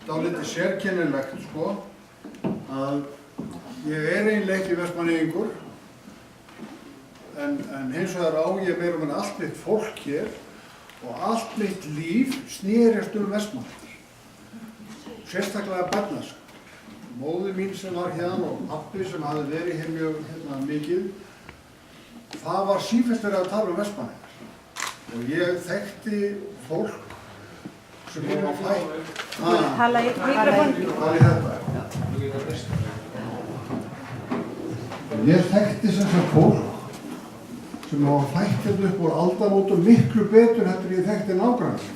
dálítið sérkennilegt, sko, að ég eiginlega ekki vestmannaeyingur, en hins vegar á ég meira með allt mitt fólk hér og allt mitt líf snerist Vestmannaeyjar. Sérstaklega barnaskap. Móðir mín sem var hérna og pabbi sem hafði verið hér mjög mikið, það var sífellt verið að tala Vestmannaeyjar. Og ég þekkti fólk sem var fætt. Tala í mikrofón. Hvað er þetta? Ég þekkti sem sagt fólk sem var fætt hérna upp úr aldamótum miklu betur heldur ég þekkti nágrannar.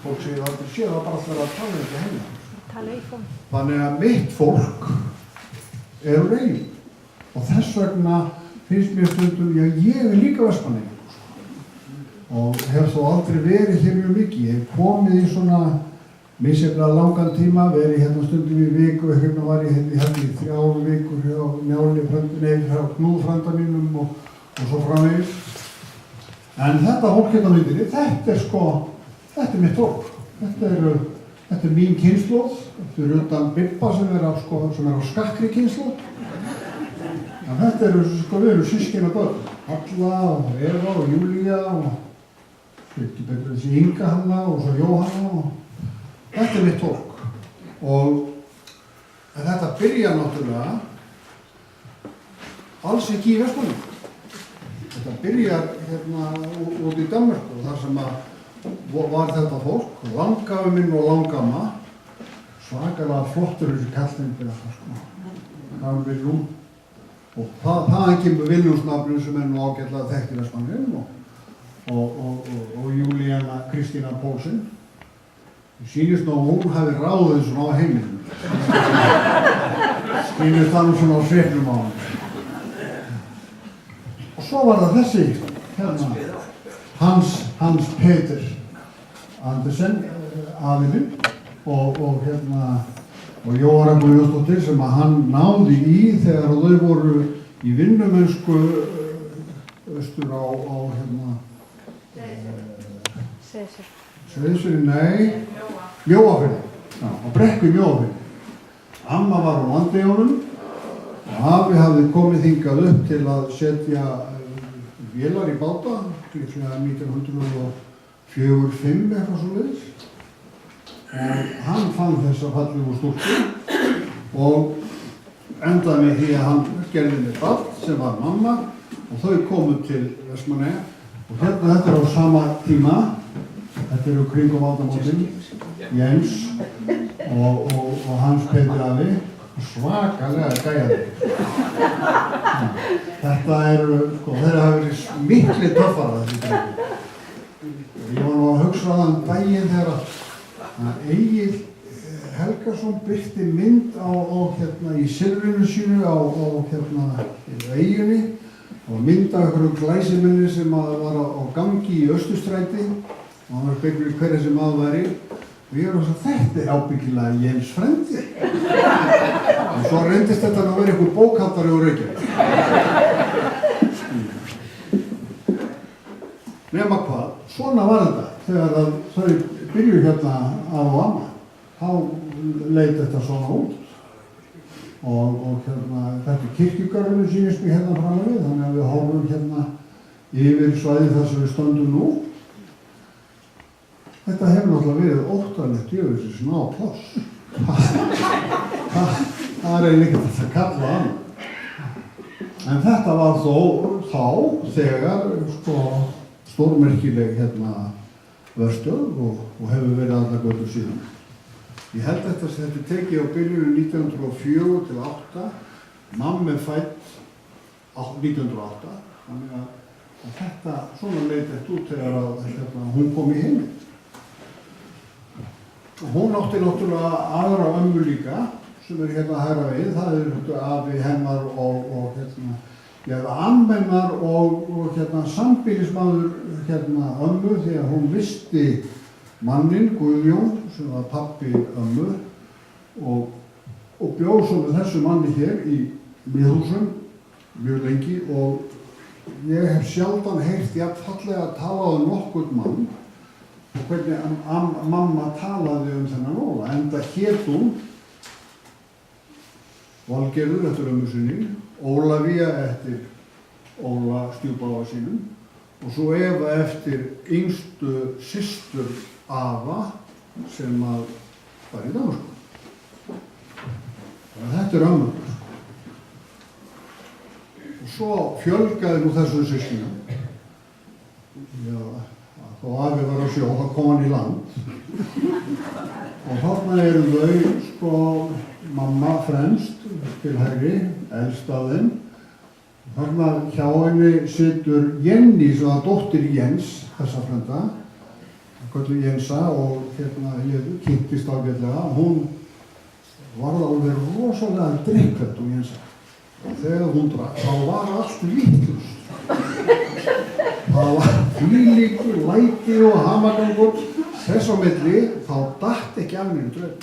Fólk sem ég aldrei séð, það var bara alltaf að tala þetta heima. Þannig að mitt fólk úr Eyjum og þess vegna finnst mér stundum, ég líka Vestmannaeyingur og hef þó aldrei verið hér mjög mikið. Ég hef komið í svona misjafnlega langan tíma, verið hérna stundum í viku, hérna var ég hérna í 3 vikur hjá Njáli hjá Knúðfrænda mínum og svo framvegis. En þetta fólk hérna á myndinni, þetta er mitt fólk. Þetta er mín kynslóð, fyrir utan Bibba sem er á skakkri kynslóð. En þetta við erum systkina börn. Halla og Eva og Júlía og ekki betur þessi Inga Hanna og svo Jóhanna og þetta er mitt fólk. En þetta byrjar náttúrulega alls ekki í Vestmannaeyjum. Þetta byrjar hérna út í Danmörku þar sem var þetta fólk, langafi minn og langamma, svakalega flottur þessi kallinn það við nú og þaðan kemur Vilhjálmsnafnum sem er nú ágætlega þekkt í Vestmannaeyjum og Júlíana Kristína Pálsson. Sýnist nú að hún hafi ráðið svona á heimilinu. Sýnist það nú svona á svipnum á hann. Og svo var það þessi hérna Hans Peter Andersen, afi minn, og Jóhanna Guðjónsdóttir sem að hann náði í þegar þau voru í vinnumennsku austur á Seyðisfirði, nei, Mjóafirði, á Brekku í Mjóafirði. Amma var á Landeyjunum og afi hafði komið hingað upp til að setja vélar í báta, líklega 1904-05 eitthvað svoleiðis. Og hann fann þessa fallegu stúlku og endaði með því að hann gerði með barn sem var mamma og þau komu til Vestmannaeyja og hérna þetta er á sama tíma, þetta eru kringum aldamótin, Jens og Hans Peter afi, svakalega gæjaði. Þetta þeir hafa verið miklu töffara þessi drengur. Ég var nú að hugsa þann daginn þegar að Egill Helgason birti mynd í silfrinu sínu á eyjunni og mynd af einhverjum glæsimenni sem var á gangi í Austurstræti og hann var speglur í hverja sem væri og ég var að þetta er ábyggilega Jens frendi. Og svo reyndist þetta að vera einhver bókhaltari úr Reykjavík. Nema hvað, svona var þetta þegar þau byrjuðu hérna af og amma. Þá leit þetta svona út. Og þetta er kirkjugarðurinn sýnist mig hérna fram við, þannig að við horfum hérna yfir svæðið þar sem við stöndum nú. Þetta hefur náttúrulega verið óttalegt djöfisins ná pláss. Það er eiginlega ekkert að kalla annað. En þetta var þá þegar stórmerkileg verstöð og hefur verið allar götur síðan. Ég held þetta tekið á byrjunum 1904-08, mamma er fædd 1908, þannig að þetta svona leit þetta út þegar hún kom í heiminn. Hún átti náttúrulega aðra ömmu líka sem er hérna að hægra við, það er afi hennar og ammennar og sambýlismaður ömmu því að hún visti manninn, Guðjón, sem var pabbi ömmu og bjó svo með þessu manni hér í Miðhúsum mjög lengi og ég hef sjaldan heyrt jafn fallega að tala um nokkurn mann og hvernig mamma talaði þennan Óla, enda hét hún Valgerður eftir ömmu sinni, Ólafía eftir Óla stjúpáfa sínum og svo Eva eftir yngstu systur afa sem var í Danmörku. Þetta ömmurnar. Og svo fjölgaði nú þessum systkinum. Já, þá afi var á sjó, þá kom hann í land. Og þarna eru þau, mamma fremst til hægri, elst af þeim. Þarna hjá henni situr Jenny, sem var dóttir Jens, þessa frænda, kölluð Jensa, og ég kynntist ágætlega. Hún varð alveg rosalega drykkfædd Jensa. Og þegar hún drakk, þá var allt vitlaust. Það var þvílíkur, læti og hamagangur. Þess á milli, þá datt ekki af henni draug.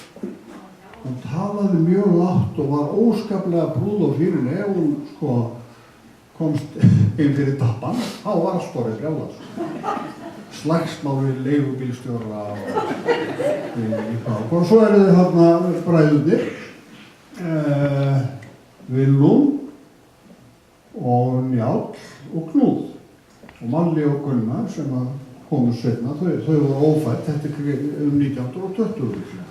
Hún talaði mjög lágt og var óskaplega brúð og fyrir henni. Ef hún komst inn fyrir tappan, þá var allt orðið brjálað. Slagsmál við leigubílstjóra og svo eru þið þarna bræðurnir, Willum og Njáll og Knúð og Malli og Gunnar sem komu seinna, þau voru ófædd, þetta er 1920.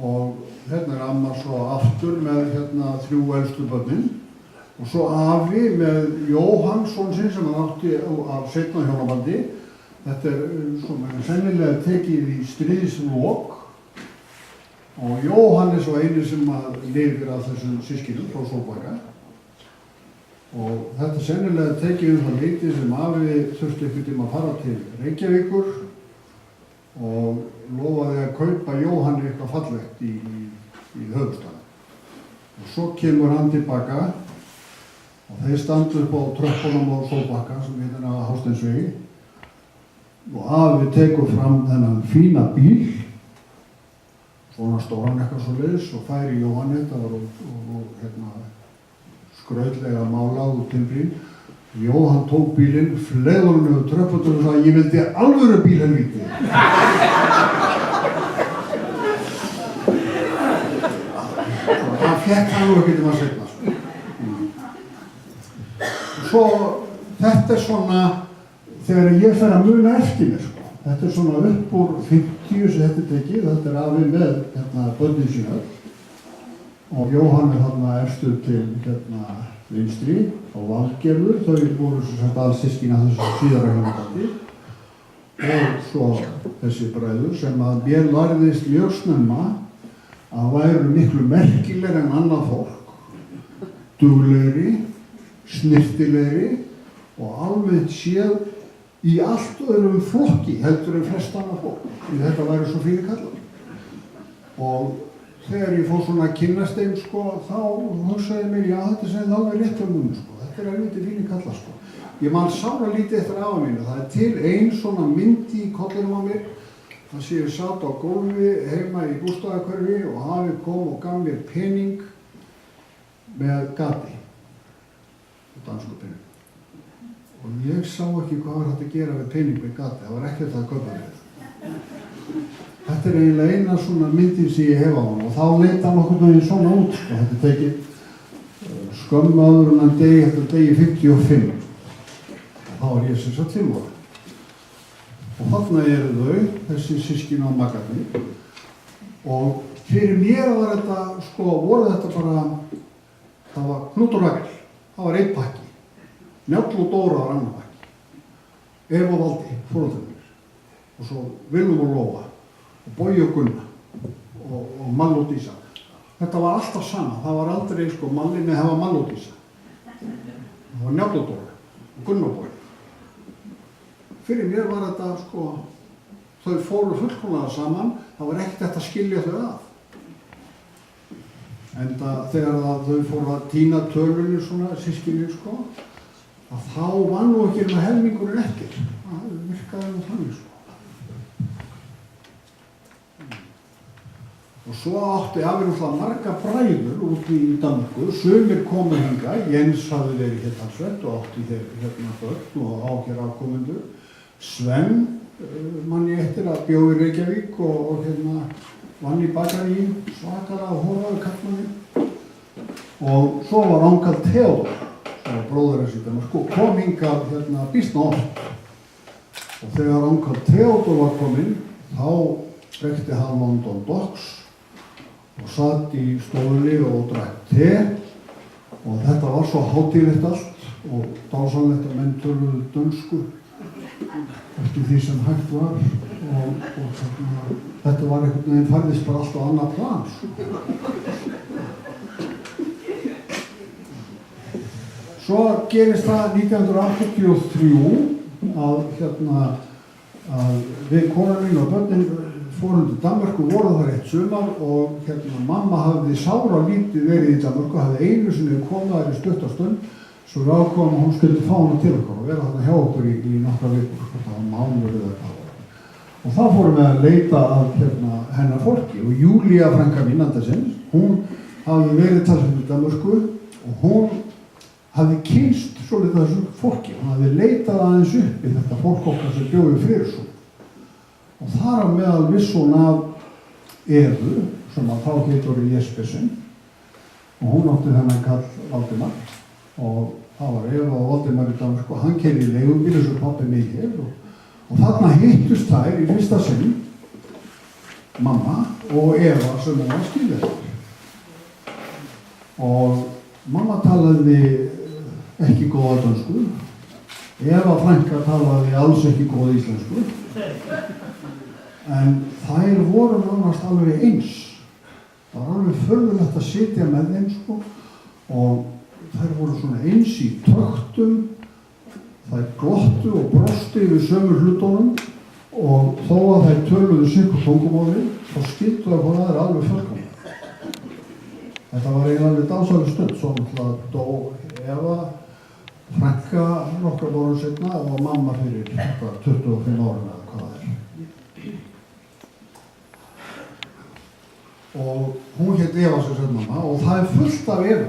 Og hérna amma svo aftur með 3 elstu börnin og svo afi með Jóhannsson sinn sem hann átti af seinna hjónabandi. Þetta er sennilega tekið í stríðslok og Jóhannes var eini sem lifir af þessum systkinum frá Sólbakka. Og þetta er sennilega tekið það leiti sem afi þurfti einhvern tíma að fara til Reykjavíkur og lofaði að kaupa Jóhanni eitthvað fallegt í höfuðstaðinn. Og svo kemur hann tilbaka og þeir standu upp á tröppunum á Sólbakka sem heitir Hásteinsvegi og afi tekur fram þennan fína bíl, svona stóran eitthvað svoleiðis og færi Jóhanni, þetta var skrautlega málað úr timbrín. Jóhann tók bílinn, fleið honum yfir tröppunum og sagði: "Ég vildi alvöru bíl helvíti." Það fékk hann nú ekki til að seinna. Svo þetta er svona, þegar ég fer að muna eftir mér, þetta er svona upp úr 50 sem þetta er tekið, þetta er afi með börnin sína og Jóhann er þarna efstur til vinstri og Valgerður, þau voru alls systkina þessu síðara hjónabandi og svo þessi bræður sem að mér lærðist mjög snemma að væru miklu merkilegri en annað fólk, duglegri, snyrtilegri og almennt séð í allt öðrum flokki heldur en flest annað fólk, því þetta væri svo fínir kallar. Og þegar ég fór svona að kynnast þeim, þá hugsaði mér, já, þetta sem þá er rétt núna, þetta er helviti fínir kallar, Ég man sára lítið eftir afa mínu, það er til ein svona myndi í kollinum á mér, það sé ég satt á gólfi heima í bústaðahverfi og afi kom og gaf mér pening með gati, dansku pening. Og ég sá ekki hvað var hægt að gera við pening með gati, það var ekkert að kaupa við. Þetta er eiginlega eina svona myndin sem ég hef á hann og þá leit hann okkur með svona út, Þetta er tekið skömmu áður en hann degi, þetta er degi 55. Þá var ég sem sagt 5 ára. Og þarna eru þau, þessi systkini og makarnir. Og fyrir mér var þetta, voru þetta bara, það var Knútur Ragnar, það var einn pakki. Njáll og Dóra var annar pakki. Eva og Valdi, foreldrarnir. Og svo Willum og Lóa. Og Bogi og Gunna. Og Mall og Dísa. Þetta var alltaf sama. Það var aldrei, Malli, nei, það var Mall og Dísa. Það var Njáll og Dóra. Og Gunna og Bogi. Fyrir mér var þetta, þau fóru fullkomlega saman, það var ekkert hægt að skilja þau að. Enda þegar þau fóru að tína tölunni svona, systkini, að þá var nú ekki með helmingurinn eftir. Það virkaði nú þannig, Og svo átti afi náttúrulega marga bræður úti í Danmörku, sumir komu hingað, Jens hafði verið hér talsvert og átti þeir hérna börn og á hér afkomendur. Sven mann ég eftir að bjó í Reykjavík og hérna vann í bakaríi, svakalega hóraður kallmanni. Og svo var Ánkall Theodor, sem var bróðir hans í Danmörku, kom hingað hérna býsna oft. Og þegar Ánkall Theodor var kominn, þá reykti hann London Docks og satt í stofunni og drakk te og þetta var svo hátíðlegt allt og dásamlegt að menn töluðu dönsku eftir því sem hægt var og þetta var einhvern veginn færðist bara allt á annað plan. Svo gerist það 1983 að við konan mín og börnin fórum til Danmörku, voru þar eitt sumar og mamma hafði sára lítið verið í Danmörku, hafði einu sinni komið þar í stuttastund, svo við ákváðum að hún skyldi fá hana til okkur og vera þarna hjá okkur í nokkra vikur, það var mánuður eða hvað. Og þá fórum við að leita að hennar fólki og Júlía frænka mín Andersens, hún hafði verið talsveit í Danmörku og hún hafði kynnst svolítið þessu fólki, hún hafði leitað aðeins upp í þetta fólk okkar sem bjó í Friðriksson. Og þar á meðal viss hún af Evu, sem að þá heitur Jespersen, og hún átti þennan kall Valdimar, og það var Eva og Valdimar í Danmörku, og hann keyrði í leigubíl eins og pabbi mig hér, og þarna hittust þær í fyrsta sinn, mamma og Eva sem hún var skilið. Og mamma talaði ekki góða dönsku, Eva frænka talaði alls ekki góða íslensku, en þær voru nánast alveg eins. Það var alveg furðulegt að sitja með þeim sko og þær voru svona eins í töktum, þær glottu og brostu yfir sömu hlutunum og þó að þær töluðu sikur tungumóli þá skildu þær hvað það alveg fullkomlega. Þetta var eiginlega alveg dásamleg stund, svo náttúrulega dó Eva, frænka nokkra voru seinna og mamma fyrir 25 árum eða hvað það er. Og hún hét Eva sem sagt mamma og það fullt af Eva.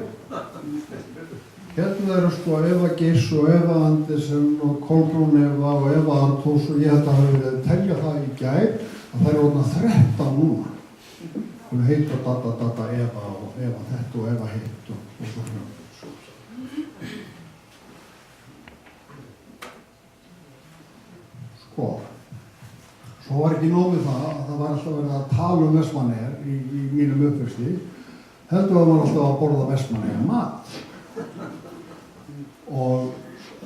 Hérna eru sko Eva Geirs og Eva Andersen og Kolbrún Eva og Eva Arnþórs og ég held að hafa verið að telja það í gær að þær eru orðnar 13 núna. Hún heita Dada Eva og Eva þetta og Eva hitt og svo framvegis. Sko. Svo var ekki nóg við það að það var alltaf verið að tala Vestmannaeyjar í mínum uppvexti, heldur að maður alltaf að borða Vestmannaeyjar mat. Og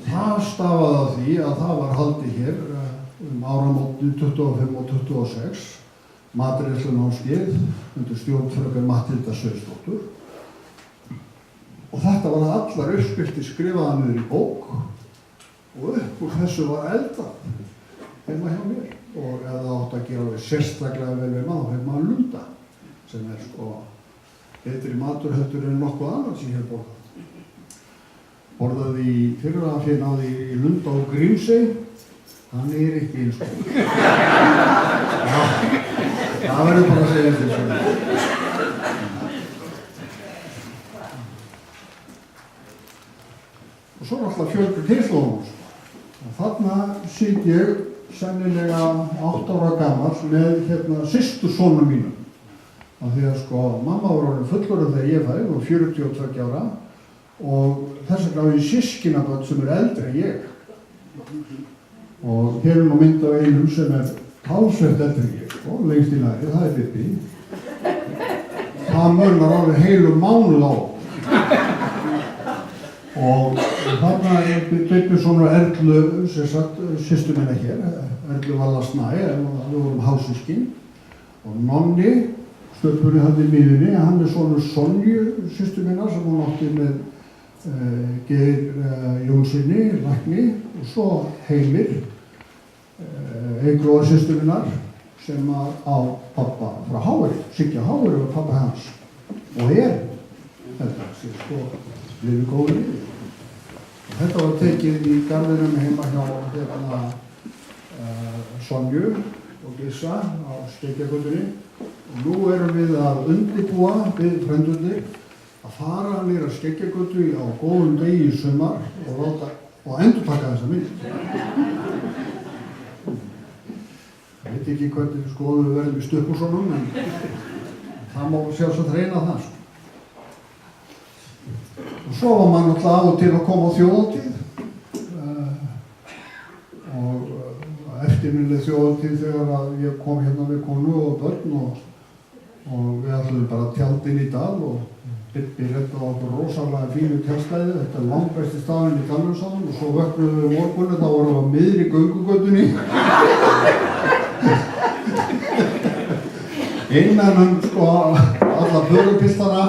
það stafaði af því að það var haldið hér áramótin 25 og 26, matreiðslunámskeið undir stjórn fröken Matthilda Sveinsdóttur. Og þetta var að allar uppskriftir skrifaðar niður í bók og upp úr þessu var eldað heima hjá mér. Og ef það átti að gera alveg sérstaklega vel við maður, hefði maður lunda, sem er sko betri matur heldur en nokkuð annars sem ég hef borðað. Borðaði í fyrra fyrir náði í lunda á Grímsey, hann er ekki eins og. Það verður bara að segja eftir svona. Og svo alltaf fjölgur kynslóðum. Og þarna sit ég sennilega 8 ára gamall með systursonum mínum. Af því að sko mamma var orðin fullorðin þegar ég fæði og 42 ára og þess vegna á ég systkinabörn sem eldri en ég. Og hér er nú mynd af einum sem talsvert eldri en ég sko, lengst í næri, það er Bibbi. Það munar alveg heilum mánuð á. Og þarna er Bibbi svona Erlu, sem sagt, systur minna hér, Erlu Valla Snæ, við vorum hálfsystkinn. Og Nonni, stöpurinn hann í miðunni, hann er sonur Sonju, systur minna, sem hún átti með Geir Jónssoni, lækni, og svo Heimir, Eyglóar systur minnar, sem á pappa frá Háveri, Sigga Háveri var pappa hans. Og þetta sé sko, lifið góður lífi. Þetta var tekið í garðinum heima hjá Sonju og Gissa á Steikjagötunni nú erum við að undirbúa við frendurni að fara niður að Skeggjagötu á góðum degi í sumar og endurtaka þessa mynd. Ég veit ekki hvernig skoðum við verðum í Stubbúsunum, en það má sjálfsagt reyna það. Og svo var maður náttúrulega af og til að koma á þjóðhátíð og eftirminnileg þjóðhátíð þegar að ég kom hérna með konu og börn og við ætlum bara tjald inn í dal og Bibbi reddaði okkur rosalega fínu tjaldstæði. Þetta er langbesti staðurinn í Dalvíkursáum og svo vöknuðum við morgunni, þá vorum við á miðri göngugötunni. Innan sko alla börupiltana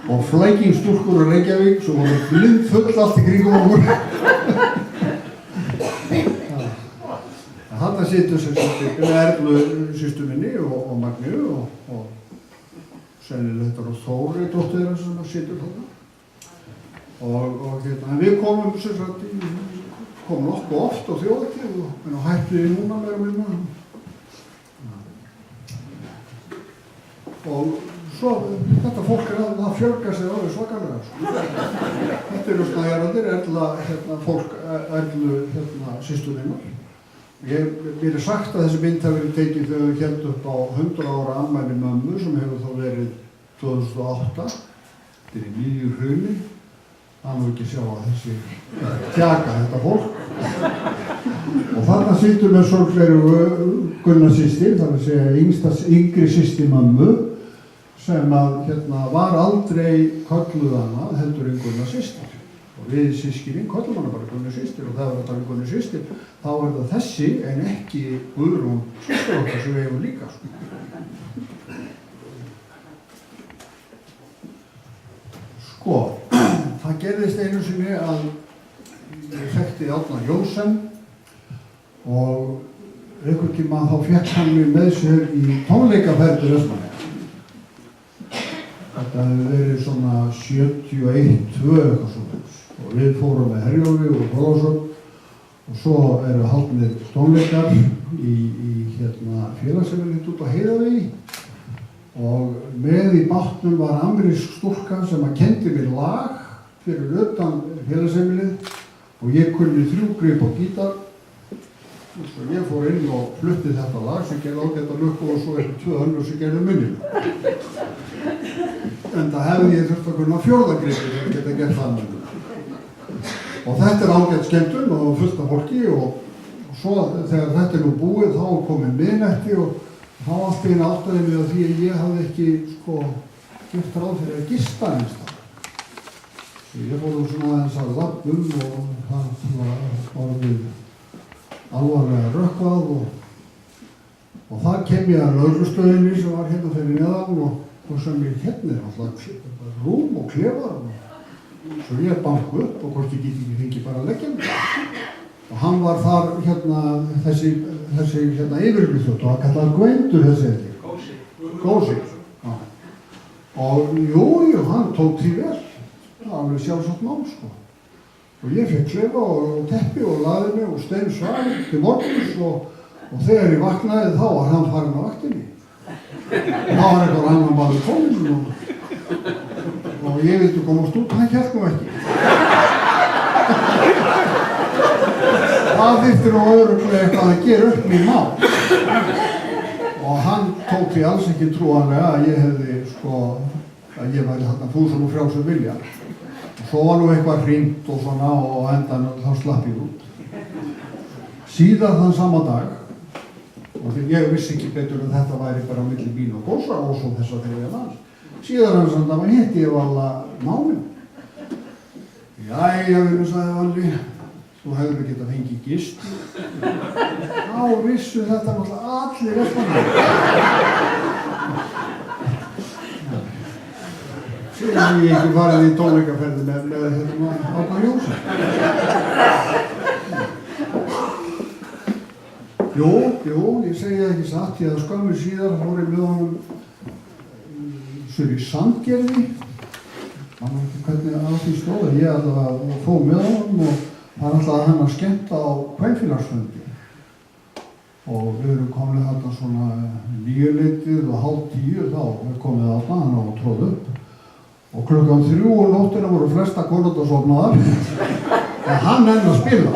og flækingstúlkur úr Reykjavík sem voru blindfull allt í kringum okkur. Þarna situr sem sagt Erlu systur minni og Magnu og sennilega þetta var Þóri dóttir þeirra sem situr þarna. Og hérna, við komum sem sagt nokkuð oft á þjóðhátíð og hættum við núna meira og minna. Og svo, þetta fólk það fjölgar sig alveg svakalega. Þetta eru snæjarandir, Erlu systur minnar. Mér er sagt að þessi mynd hafi verið tekið þegar við héldum upp á 100 ára afmæli mömmu sem hefur þá verið 2008. Þetta er í miðju hruni. Það má ekki sjá að þessi tjaka þetta fólk. Og þarna situr með sorglegri Gunnar systir, það er að segja yngri systir mömmu, sem að var aldrei kölluð hana heldur en Gunnar systir. Og við systkinin köllum hana bara Gunnar systir og það var að tala Gunnar systir, þá er það þessi en ekki Guðrún systir okkar sem við hefum líka. Sko, það gerðist einu sinni að ég þekkti Árna Jónsson og einhvern tíma þá fékk hann mig með sér í tónleikaferð til Vestmannaeyja. Þetta hefði verið svona 71-2 eitthvað svona og við fórum með Herjólfi og Þorlákshöfn og svo eru haldnir tónleikar í félagsheimilinu út á Heiðavegi og með í bátnum var amerísk stúlka sem að kenndi mér lag fyrir utan félagsheimilið og ég kunni 3 grip á gítar og svo ég fór inn og flutti þetta lag sem gerði ágæta lukku og svo 2 önnur sem gerði munninu. En það hefði ég þurft að kunna 4. gripi þegar ég geta gert það með. Og þetta er ágætt skemmtun og fullt af fólki og svo þegar þetta er nú búið þá komið miðnætti og þá allt í einu áttaði mig á því að ég hafði ekki gert ráð fyrir að gista eins það. Ég fór svona aðeins að lappum og það var orðið alvarlega rökkvað og þar kem ég að lögreglustöðinni sem var hérna fyrir neðan og sem ég hérna alltaf rúm og klefar og svo ég banku upp og hvort ég geti ekki fengið bara að leggja mig. Og hann var þar þessi yfirlýþjótt og hann kallaði Gvendur þessi eftir. Gósi. Já. Og jú, hann tók því vel. Það var alveg sjálfsagt mál sko. Og ég fekk klefa og teppi og laði mig og stein svar til morguns og þegar ég vaknaði þá var hann farinn á vaktinni. Þá var eitthvað annan maður kominn og ég vildi komast út, hann hélt nú ekki. Það þyrfti nú örugglega eitthvað að gera upp mín mál. Og hann tók því alls ekki trúanlega að ég hefði að ég væri þarna fúsum og frjálsum vilja. Svo var nú eitthvað hringt og svona og endan þá slapp ég út. Síðar þann sama dag, og því ég vissi ekki betur en þetta væri bara milli mín og Gósa og svo þess að þeirra manns. Síðar hann samt að hitti ég alla mánu. Jæja, vinur, sagði Valli, þú hefur getað fengið gist. Þá vissu þetta náttúrulega allir Vestmannaeyjar. Síðan ég ekki farið í tónleikaferði með Árna Jónsson. Jú, ég segi það ekki satt, því að skömmu síðar fór ég með honum í Sandgerði. Man veit ekki hvernig á því stóð, ég allavega fór með honum og það er alltaf hann að skemmta á kvenfélagsfundi. og við erum komin þarna svona 9:30 og 9:30 þá er komið þarna, hann á að tróða upp og klukkan 3 nóttina voru flesta konurnar sofnaðar en hann enn að spila.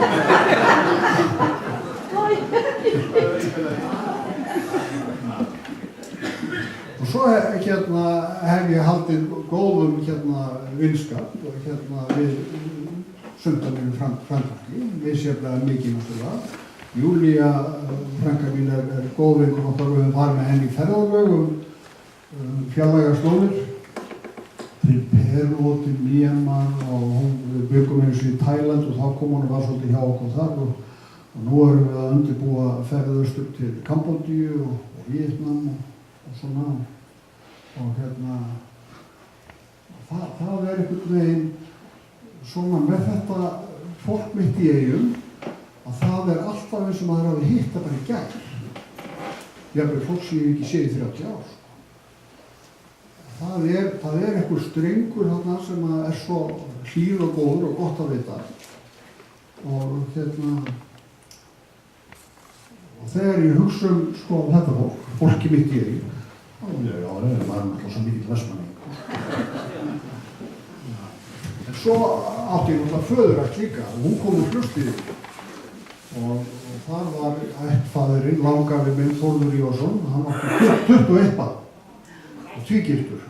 Og svo hef ég haldið góðum vinskap og við sundarminu framfætti, við sérlega mikið náttúrulega. Júlía, frænka mín, er góð vinur okkar og við höfum farið með henni í ferðalög fjarlægar slóðir til Perú og til Myanmar og við byggum eins og í Tæland og þá kom hún og var svolítið hjá okkur þar og nú erum við að undirbúa ferðaustur til Kambódíu og Víetnam og svona og það er einhvern veginn svona með þetta fólk mitt í Eyjum að það er alltaf eins og maður hafi hitt það bara í gær. Jafnvel fólk sem ég ekki séð í 30 ár. Það er einhver strengur þarna sem er svo hlýr og góður og gott að vita. Og þegar ég hugsa sko þetta fólki mitt í Eyjum, já, það er náttúrulega svo mikill Vestmanningur. En svo átti ég náttúrulega föðurætt líka og hún kom úr Fljótshlíð og þar var ættfaðirinn, langafi minn Þórður Jónsson, hann átti 21 barn og tvígiftur.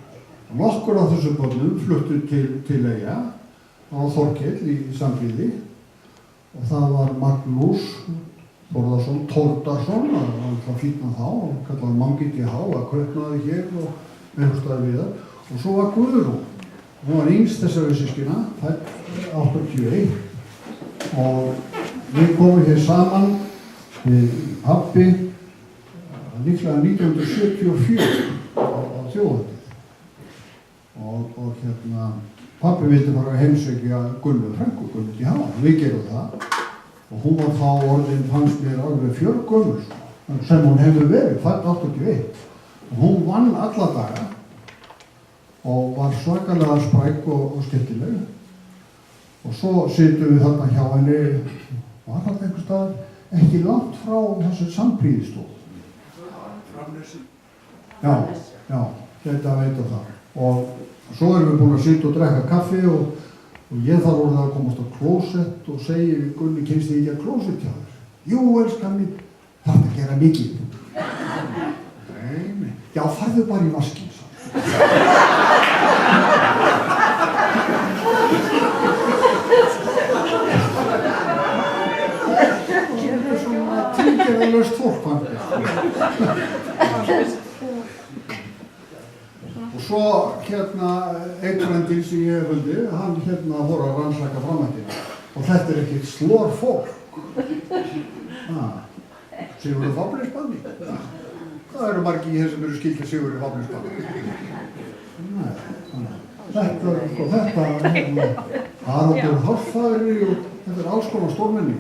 Nokkur af þessum börnum fluttu til Eyja á Þorkell í Sandvíði og það var Magnús Þórðarsson Tórdarsson, það var alltaf fínna þá, hann kallaði Mangiti Há, að kaupnaði hér og einhverstaðar viðar. Og svo var Guðrún, hún var yngst þessari systkina, fædd 81 og við komum hér saman við pabbi líklega 1974 á þjóðhátíð og pabbi vildi fara að heimsækja Gunnu frænku, Gunnu í Há, við gerum það og hún var þá orðin, fannst mér alveg fjörgömmul sem hún hefur verið, fædd 81 og hún vann alla daga og var svakalega spræk og skemmtileg og svo sittum við þarna hjá henni var þarna einhvers staðar ekki langt frá þessu Sandprýðistóð. Já, þetta veit það. Og svo erum við búin að sitja og drekka kaffi og ég þarf orðið að komast á klósett og segi við Gunni, kemst þið ekki að klósett hjá þér? Jú, elskan mín, þarf að gera mikið. Nei, já, farðu bara í vaskinn, Trígerðalaust fólk og svo einn frendinn sem ég hef fundið, hann voru að rannsaka framhættina og þetta er ekkert slor fólk. Sigurður Fáfnisbanni. Það eru margir hér sem eru skilja Sigurður Fáfnisbanni. Þetta Haraldur Hárfagri og þetta er alls konar stórmenni.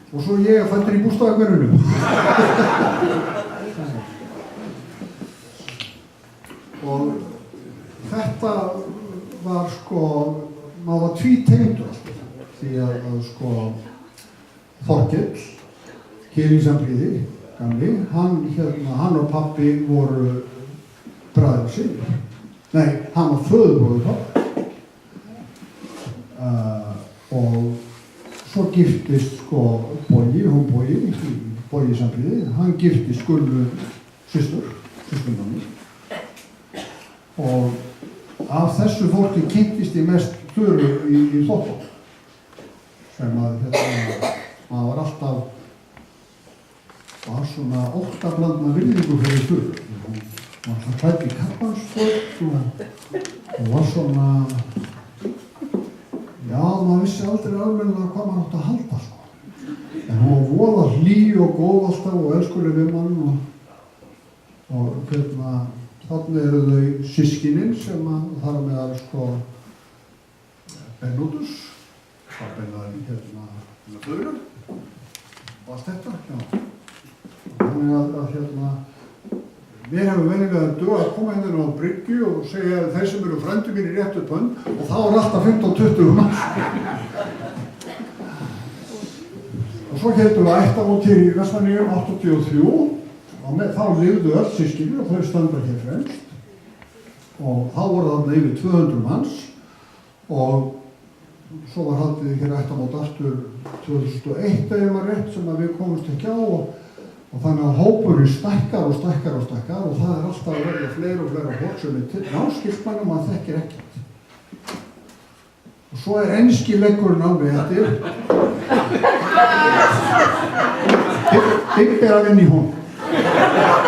Og svo ég fæddur í bústaðahverfinu. Og þetta var maður var tvítengdur alltaf. Því að Þorkell, hér í Sandvíði, gamli, hann og pabbi voru bræður sinni. Nei, hann var föðurbróðir pabbi. Og svo giftist Bogi Sandvíði, hann giftist Gunnu systurmanni. Og af þessu fólki kynntist ég mest Þuru í Þóttá. Sem maður var alltaf svona óttablandna virðingu fyrir Þuru. Hún var alltaf klædd í kappansföt og var svona, já, maður vissi aldrei almennilega hvað maður átti að halda En hún var voða hlý og góð alltaf og elskuleg við mann og þannig eru þau systkinin sem þar á meðal Bernódus, Þuru og allt þetta, já. Þannig að mér hefur venjulega að koma hérna á bryggju og segja að þeir sem eru frændur mínir rétt upp hönd og þá er alltaf 15-20 manns. Og Og svo heldum við ættamót hér í Vestmannaeyjum 83 og þá lifðu öll systkini og þau standa hér fremst. Og þá voru þarna yfir 200 manns og svo var haldið hér ættamót aftur 2001 ef maður rétt sem að við komumst ekki á og þannig að hópurinn stækkar og stækkar og stækkar og það alltaf að verða fleiri og fleiri fólk sem til náskilsmann og maður þekkir ekkert. Og svo enski leggurinn alveg eftir. Bygg er að vinna í hún.